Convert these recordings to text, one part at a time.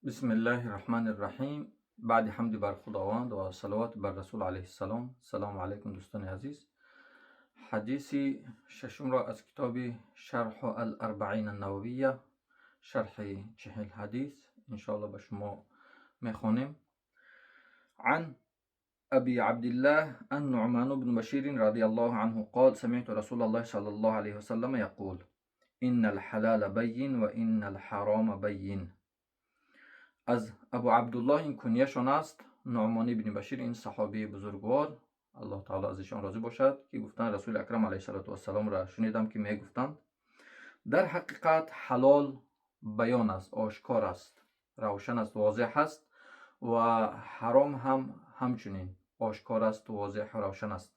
بسم الله الرحمن الرحیم. بعد حمد بر خداوند و صلوات بر رسول علیه السلام. سلام علیکم دوستان عزیز. حدیث ششم را از کتاب شرح الاربعین النوویه، شرح 40 حدیث انشاءالله به شما میخوانیم. عن ابي عبد الله النعمان بن بشير رضي الله عنه قال سمعت رسول الله صلى الله عليه وسلم يقول إن الحلال بين وإن الحرام بين. از ابو عبدالله این کنیهشان است، نعمان بن بشیر. این صحابی بزرگوار الله تعالی ازشان راضی باشد که گفتن رسول اکرم علیه السلام را شنیدم که می گفتند در حقیقت حلال بیان است، آشکار است، روشن است، واضح است، و حرام هم همچنین آشکار است، واضح و روشن است.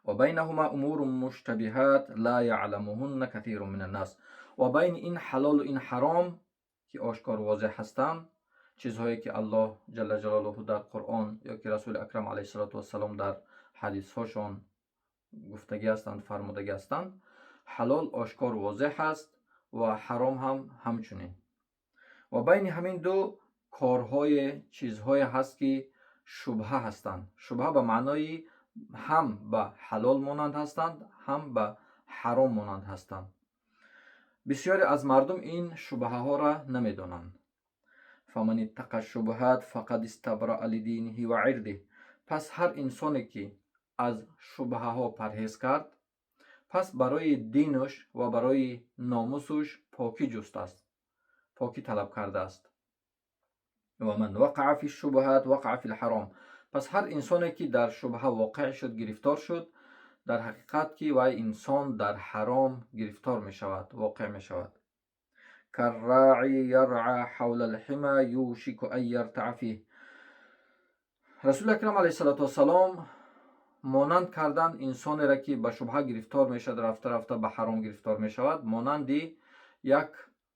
و بینهما امور مشتبهات لا یعلمهن کثیر من الناس. و بین این حلال و این حرام که آشکار و واضح هستند، چیزهایی که الله جل جلاله در قرآن یا که رسول اکرم علیه السلام در حدیث هاشون گفتگی هستند، فرمودگی هستند، حلال آشکار و واضح است و حرام هم همچنین. و بین همین دو کارهای چیزهایی هست که شبهه هستند. شبهه به معنای هم به حلال مانند هستند، هم به حرام مانند هستند. بسیاری از مردم این شبهه ها را نمیدانند. فمن اتقى الشبهات فقد استبرأ لدینه و عرضه. پس هر انسانی که از شبهه ها پرهیز کرد، پس برای دینش و برای ناموسش پاکی جست است، پاکی طلب کرده است. و من وقع فی الشبهات وقع فی الحرام. پس هر انسانی که در شبهه واقع شد، گرفتار شد، در حقیقت که وای انسان در حرام گرفتار می شود، واقع می شود. كالراعي يرعى حول الحمى يوشك ان يرتع فيه. رسول اکرم علیه السلام مانند کردن انسانی را که به شبهه گرفتار می شود، رفته رفته به حرام گرفتار می شود، مانند یک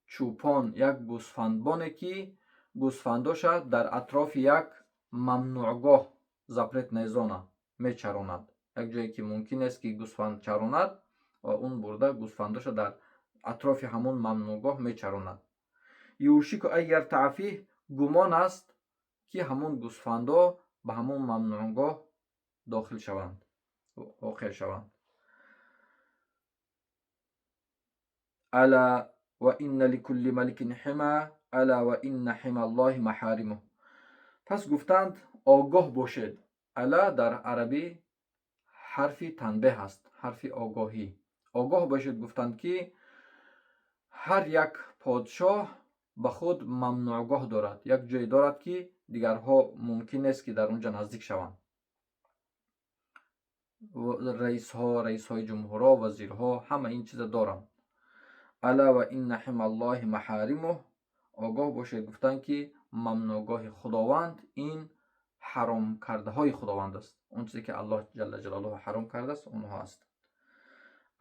چوپان، یک گوسفندبانی که گوسفنداش در اطراف یک ممنوعگاه زپرت نیزانه می چراند. یک جایی که ممکن است که گوسفند چراند و اون برده گوسفنداش در اطراف همون ممنوعگاه می چراند. یوشک ان یرتع فیه، گمان است که همون گوسفندا به همون ممنوعگاه داخل شوند، واقع شوند. الا و ان لكل ملك حمى الا و ان حمى الله محارمه. پس گفتند آگاه باشید. الا در عربی حرف تنبیه است، حرف آگاهی. آگاه باشید گفتند که هر یک پادشاه به خود ممنوعگاه دارد، یک جای دارد که دیگرها ممکن است که در اونجا نزدیک شوند. رئیس های جمهورها، وزیرها، همه این چیز دارند. الا و ان حمى الله محارمه. آگاه باشید گفتند که ممنوعگاه خداوند این حرام کرده های خداوند است، اون چیزی که الله جل جلاله حرام کرده است اونها است.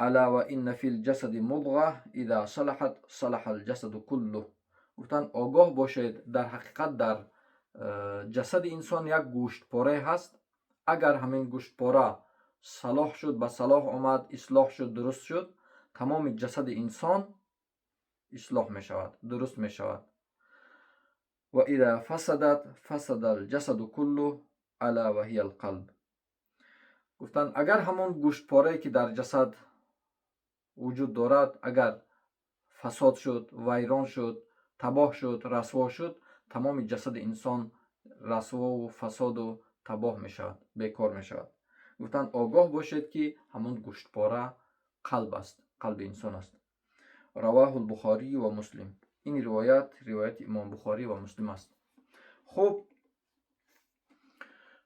الا و ان فی الجسد مضغه اذا صلحت صلح الجسد كله. گفتن آگاه باشید در حقیقت در جسد انسان یک گوشت پاره هست. اگر همین گوشت پاره صلاح شد، به صلاح آمد، اصلاح شد، درست شد، تمام جسد انسان اصلاح می شود، درست می شود. و اذا فسدت فسد الجسد كله الا و هی القلب. گفتن اگر همون گوشت پاره که در جسد وجود دارد اگر فساد شد، ویران شد، تباه شد، رسوا شد، تمام جسد انسان رسوا و فساد و تباه می شود، بیکار می شود. گفتن آگاه باشید که همون گوشت پاره قلب است، قلب انسان است. رواه البخاری و مسلم. این روایت امام بخاری و مسلم است. خب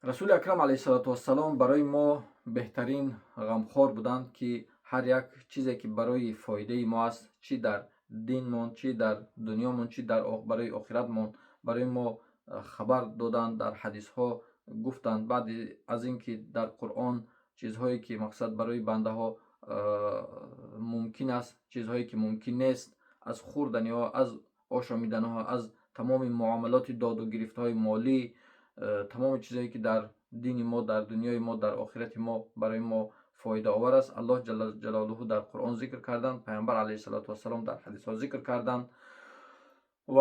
رسول اکرم علیه السلام برای ما بهترین غمخوار بودند که هر یک چیزی که برای فایده ما است، چی در دینمون، چی در دنیامون، چی برای آخرتمون، برای ما خبر دادند، در حدیث ها گفتند. بعد از اینکه در قرآن چیزهایی که مقصد برای بنده ها ممکن است، چیزهایی که ممکن نیست، از خوردن ها، از آشامیدن ها، از تمام معاملات داد و گرفت های مالی، تمام چیزهایی که در دین ما، در دنیای ما، در آخرت ما برای ما فایده آور است، الله جل جلاله در قرآن ذکر کردند، پیامبر علیه السلام در حدیث ها ذکر کردند. و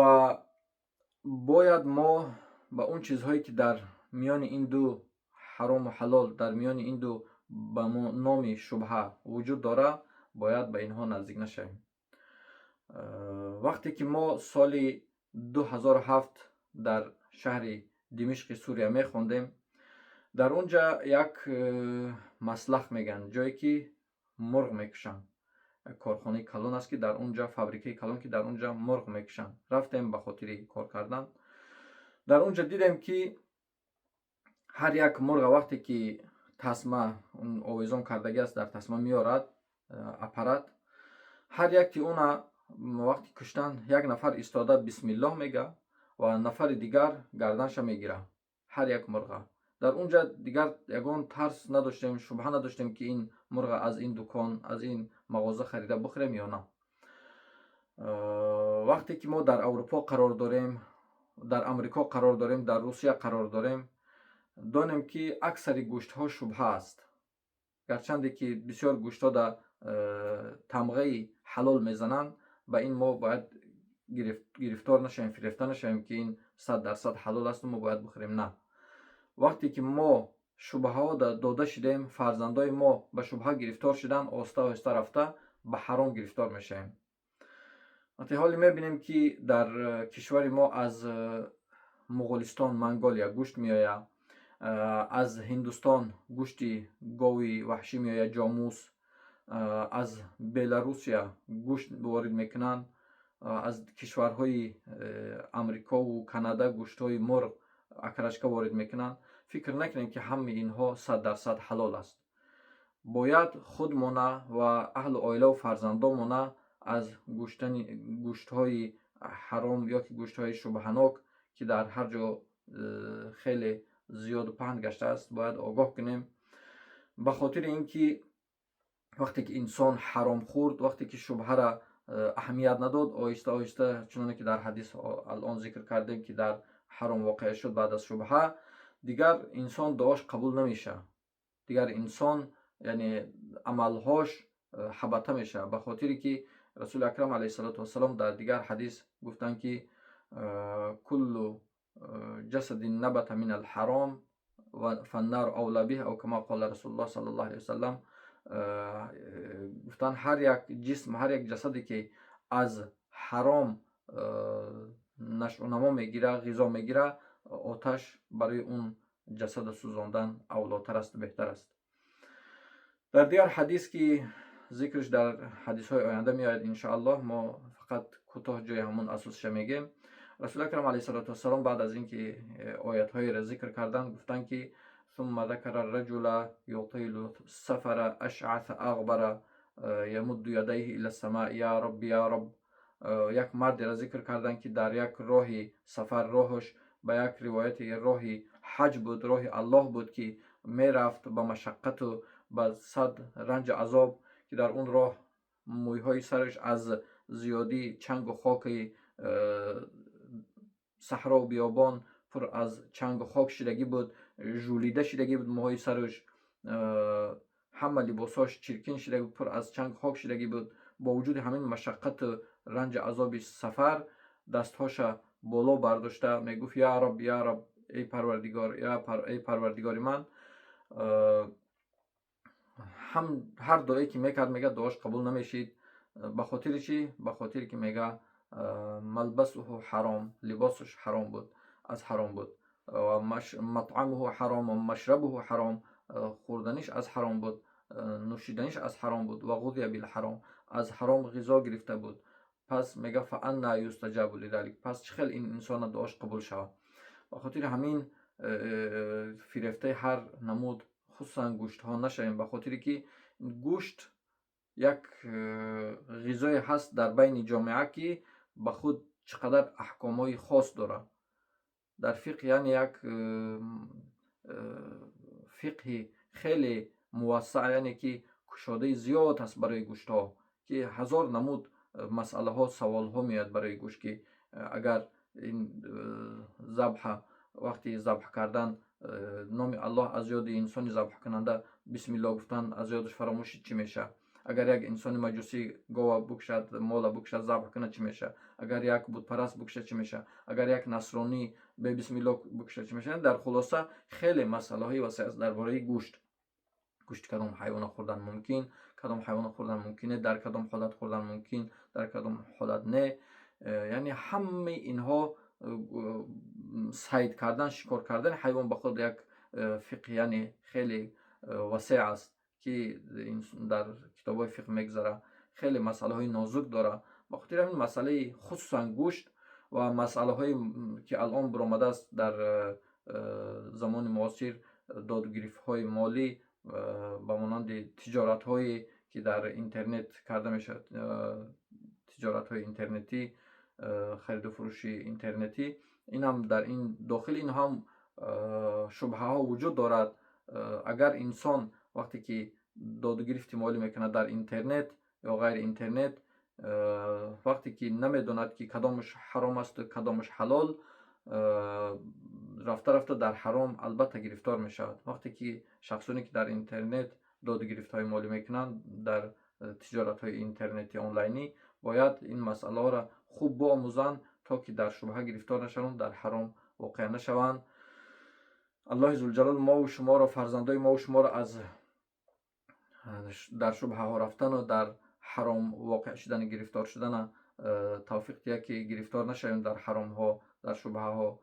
باید ما با اون چیزهایی که در میان این دو حرام و حلال، در میان این دو به نام شبهه وجود داره، باید به اینها نزدیک نشویم. وقتی که ما سال 2007 در شهر دمشق سوریه میخوندیم، در اونجا یک مسلخ میگن، جایی که مرغ میکشن، کارخانه کلون است که در اونجا، فابریکه کلون که در اونجا مرغ میکشن. رفتیم به خاطر کار کردن. در اونجا دیدیم که هر یک مرغ وقتی که تسمه اون آویزان کردگی است در تسمه میارد اپرات، هر یک که اون وقتی کشتن یک نفر ایستاده بسم الله میگه و نفر دیگر گردنش میگیره، هر یک مرغ. در اونجا دیگر یگان ترس نداشتیم، شبهه نداشتیم که این مرغ از این دکان، از این مغازه خریده بخوریم یا نه. وقتی که ما در اروپا قرار داریم، در امریکا قرار داریم، در روسیه قرار داریم، دانیم که اکثر گوشت ها شبهه است، گرچند که بسیار گوشت ها در تمغه حلال میزنن. با این ما باید گرفتار نشیم، فریفته نشیم که این 100% حلال است و ما باید بخوریم. نه، وقتی که ما شبهه ها داده شدیم، فرزندای ما به شبهه گرفتار شدن، آسته آسته رفته به حرام گرفتار میشیم. وقتی حالی میبینیم که در کشور ما از مغولستان، منگولیا گوشت میآید، از هندوستان گوشت گاوی وحشی میآید، جاموس، از بلاروسیا گوشت وارد میکنن، از کشورهای امریکا و کانادا گوشتهای مرغ اکرشکا وارد میکنن. فکر نکنیم که همه اینها 100% حلال است. باید خودمونه و اهل و عائله و فرزندامونه از گوشتهای حرام یا که گوشتهای شبهناک که در هر جا خیلی زیاد و پهن گشته است باید آگاه کنیم. به خاطر اینکه وقتی که انسان حرام خورد، وقتی که شبهه را اهمیت نداد، آهسته آهسته چنانه که در حدیث الان ذکر کردیم که در حرام واقع شد، بعد از شبهه دیگر انسان دعاش قبول نمیشه، دیگر انسان یعنی عملهاش حبطه میشه. به خاطری که رسول اکرم علیه السلام در دیگر حدیث گفتن که کل جسد نبت من الحرام و فالنار اولی به، او کما قال رسول الله صلی الله علیه وسلم، گفتن هر یک جسم، هر یک جسدی که از حرام نشو و نما میگیره، غذا میگیره، آتش برای اون جسد سوزاندن اولاتر است، بهتر است. در دیگر حدیث که ذکرش در حدیث های آینده میآید انشاءالله، ما فقط کوتاه جای همون اساسش میگیم. رسول اکرم علیه السلام بعد از اینکه آیات های را ذکر کردن گفتن که ثم ذکر الرجل یطیل السفر اشعث اغبر یمد یدیه الى السماء یا رب یا رب. یک مرد را ذکر کردن که در یک راه سفر، راهش به یک روایت راه حج بود، راه الله بود که میرفت با مشقت و با صد رنج عذاب، که در اون راه مویهای سرش از زیادی چنگ و خاک صحرا و بیابان پر از چنگ و خاک شدگی بود، ژولیده شدگی بود موهای سرش، همه لباساش چرکین شدگی بود، پر از چنگ خاک شدگی بود. با وجود همین مشقت و رنج عذاب سفر دستهاش بالا برداشته میگفت یا رب یا رب، ای پروردگار، ای پروردگار من. هم هر دعایی که میکرد میگه دعاش قبول نمیشید. به خاطر چی؟ به خاطر که میگه ملبسه حرام، لباسش حرام بود، از حرام بود، و مطعمه حرام و مشربه حرام، خوردنش از حرام بود، نوشیدنش از حرام بود، و غذی بالحرام، از حرام غذا گرفته بود. پس میگه فانا یستجاب لذلک، پس چه خیلی این انسان دعاش قبول شود. به خاطر همین فریفته هر نمود خصوصا گوشت ها نشویم، به خاطری که گوشت یک غذای هست در بین جامعه که به خود چقدر احکام های خاص داره. در فقه یعنی یک فقه خیلی موسع، یعنی که کشاده زیاد هست برای گوشت ها، که هزار نمود مسئله ها، سوال ها میاد برای گوشت، که اگر این ذبح، وقتی ذبح کردن نام الله از یاد انسان ذبح کننده بسم الله گفتن از یادش فراموش چی میشه؟ اگر یک انسان مجوسی گاو بکشد، مال بکشد، ذبح کنه چی میشه؟ اگر یک بت پرست بکشه چی میشه؟ اگر یک نصرانی به بسم الله بکشه چی میشه؟ در خلاصه خیلی مسئله های وسیع است درباره گوشت. گوشت کدام حیوان خوردن ممکن، کدام حیوان خوردن ممکنه، در کدام حالت خوردن ممکن، در کدام حالت نه. یعنی همه اینها صید کردن، شکار کردن حیوان به خود یک فقه یعنی خیلی وسیع است که در کتاب های فقه میگذره. خیلی مسئله های نازک داره. بخاطر همین مسئله خصوصا گوشت و مسئله های که الان برآمده است در زمان معاصر، دادگیری های مالی با مانند تجارت هایی که در اینترنت کرده میشه، تجارت های اینترنتی، خرید و فروش اینترنتی، این هم در این داخل این هم شبهه ها وجود دارد. اگر انسان وقتی که داد و گرفت مالی میکنه در اینترنت یا غیر اینترنت، وقتی که نمیداند که کدامش حرام است و کدامش حلال، رفته رفته در حرام البته گرفتار می شود. وقتی که شخصانی که در اینترنت داد و گرفت های مالی میکنند در تجارت های اینترنتی آنلاینی، باید این مسئله را خوب بآموزند تا که در شبهه گرفتار نشوند، در حرام واقع نشوند. الله ذوالجلال ما و شما را، فرزندای ما و شما را از در شبهه ها رفتن و در حرام واقع شدن، گرفتار شدن توفیق دهد که گرفتار نشویم در حرام ها، در شبهه ها.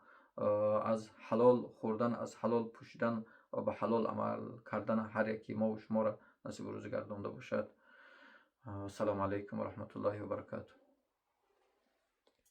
از حلال خوردن، از حلال پوشیدن و به حلال عمل کردن هر یکی ما و شما را نصیب و روزی گردانده باشد. السلام علیکم و رحمت الله و برکاته.